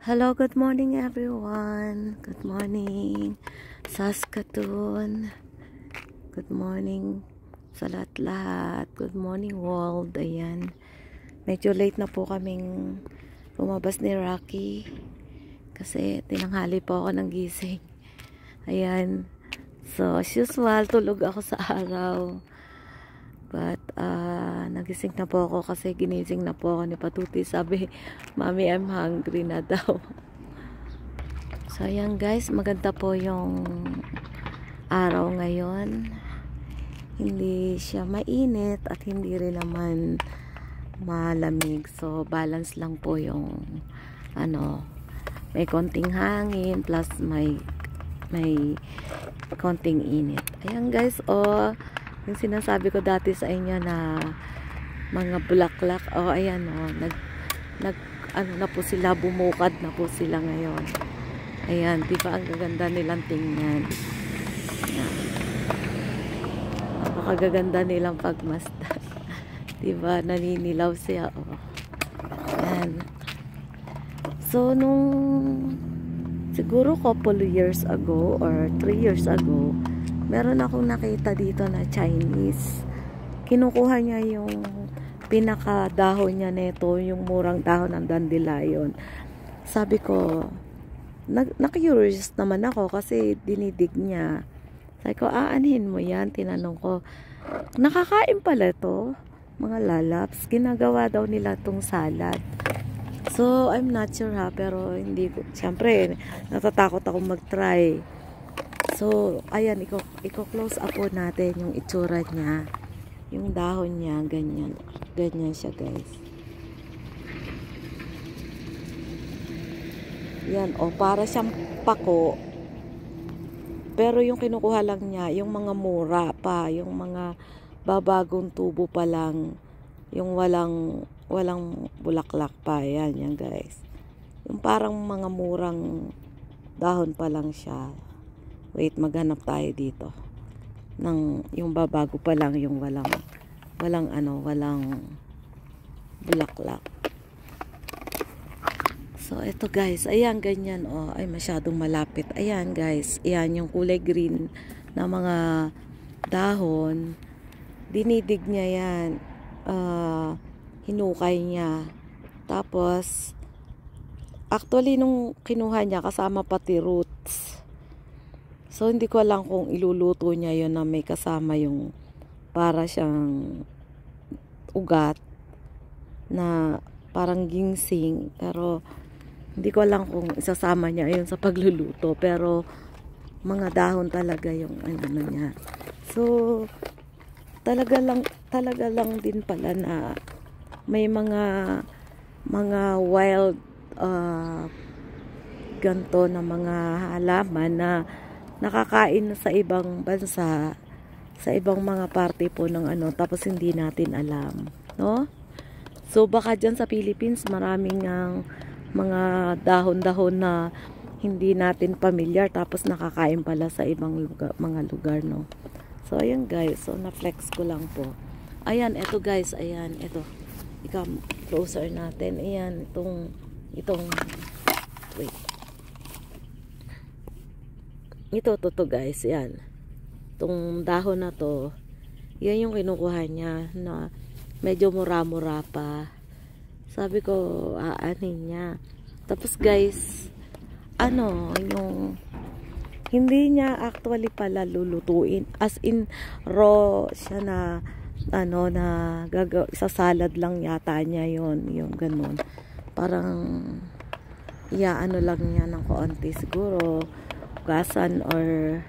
Hello, good morning everyone. Good morning Saskatoon. Good morning sa lahat-lahat. Good morning world. Ayan. Medyo late na po kaming lumabas ni Rocky kasi tinanghali po ako ng gising. Ayan. So, as usual, tulog ako sa araw. But, nagising na po ako kasi ginising na po ako ni Patuti. Sabi, Mami, I'm hungry na daw. So, ayan guys, maganda po yung araw ngayon. Hindi siya mainit at hindi rin naman malamig. So, balance lang po yung, may konting hangin plus may konting init. Ayan guys, yung sinasabi ko dati sa inyo na mga bulaklak, ayan na po sila, bumukad na po sila ngayon. Ayan, diba ang gaganda nilang tingnan. Ayan. Napakagaganda nilang pagmasdan. Diba, naninilaw siya, Ayan. So, siguro couple years ago or 3 years ago, meron akong nakita dito na Chinese. Kinukuha niya yung pinakadahon niya nito, yung murang dahon ng dandelion. Sabi ko, na-curious naman ako kasi dinidig niya. Sabi ko, aanhin mo yan? Tinanong ko, nakakain pala to, mga lalaps. Ginagawa daw nila tong salad. So, I'm not sure pero hindi ko, siyempre, natatakot ako mag-try. So, ayan, i-close up po natin yung itsura niya. Yung dahon niya, ganyan. Ganyan siya, guys. Yan, para siyang pako. Pero yung kinukuha lang niya, yung mga mura pa, yung mga babagong tubo pa lang, yung walang bulaklak pa. Yan, guys. Yung parang mga murang dahon pa lang siya. Wait, maghanap tayo dito ng yung babago pa lang, yung walang bulaklak. So, ito guys, ayan, ganyan, ay masyadong malapit. Ayan guys, ayan yung kulay green na mga dahon. Dinidig niya yan, hinukay niya. Tapos, actually, nung kinuha niya, kasama pati roots. So, hindi ko alam kung iluluto niya yun na may kasama yung para siyang ugat na parang ginseng. Pero, hindi ko alam kung isasama niya yun sa pagluluto. Pero, mga dahon talaga yung niya. So, talaga lang din pala na may mga wild ganto na mga halaman na nakakain sa ibang bansa, sa ibang mga parte po ng tapos hindi natin alam, no? So, baka dyan sa Philippines, maraming mga dahon-dahon na hindi natin familiar, tapos nakakain pala sa ibang mga lugar, no? So, ayan guys, so na-flex ko lang po. Ayan, eto guys, ayan, eto. Closer natin, ayan, itong, wait. Ito guys, yan. Itong dahon na to, yan yung kinukuha niya na medyo mura-mura pa. Sabi ko, aanin niya. Tapos guys, yung hindi niya actually pala lulutuin. As in, raw siya na, sa salad lang yata niya yon, yung ganun. Parang, lang niya ng konti siguro. Gasan or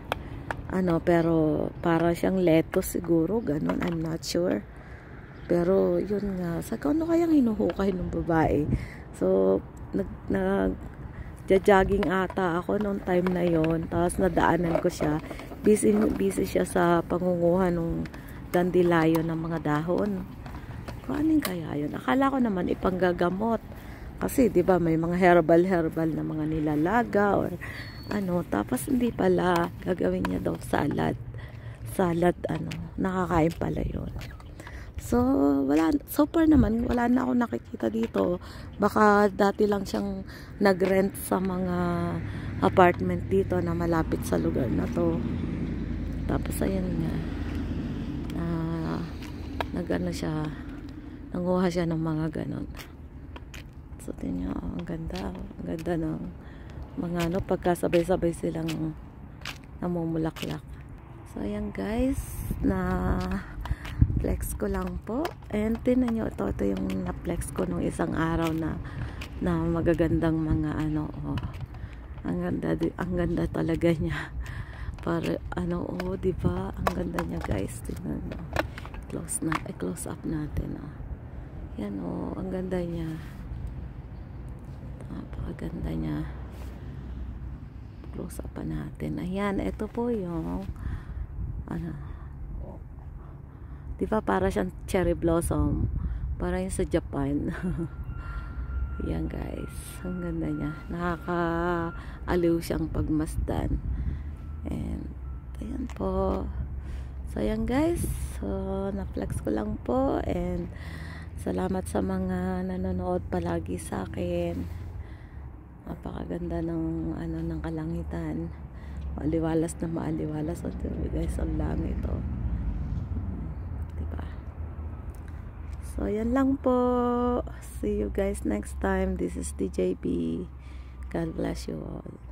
pero para siyang lettuce siguro, ganun, I'm not sure. Pero yun nga, sa ano kayang hinuhukay ng babae. So nag-jogging ata ako noong time na yon, tapos nadaanan ko siya, busy siya sa pangunguha ng dandelion ng mga dahon. Kuanin kaya yun? Akala ko naman ipanggagamot kasi 'di ba may mga herbal na mga nilalaga or tapos hindi pala, gagawin niya daw salad, nakakain pala yun. So, wala, so far naman, wala na ako nakikita dito. Baka dati lang siyang nag-rent sa mga apartment dito na malapit sa lugar na to. Tapos, ayan nga. Nag-ano siya, nanguha siya ng mga ganon. So, tingnan nyo, ang ganda. Ang ganda ng mga ano, pagkasabay-sabay silang namumulaklak. So, ayan guys, na flex ko lang po. And tinan nyo, ito yung na-flex ko nung isang araw na magagandang mga ano, oh. Ang ganda talaga niya. Para ano, oh, di ba? Ang ganda niya guys. Tingnan nyo. Close up natin, oh. Yan, oh, ang ganda niya. Napakaganda niya. Close up pa natin. Ayan, ito po yung ano, di ba para siyang cherry blossom, para yung sa Japan. Yan guys, ang ganda niya, nakakaaliw siyang pagmasdan. And ayan po. So ayan guys, so na-flex ko lang po. And salamat sa mga nanonood palagi sa akin. Napakaganda ng ano, ng kalangitan, maaliwalas na maaliwalas. So guys, ang langit ito. So, ayan lang po. See you guys next time. This is DJB. God bless you all.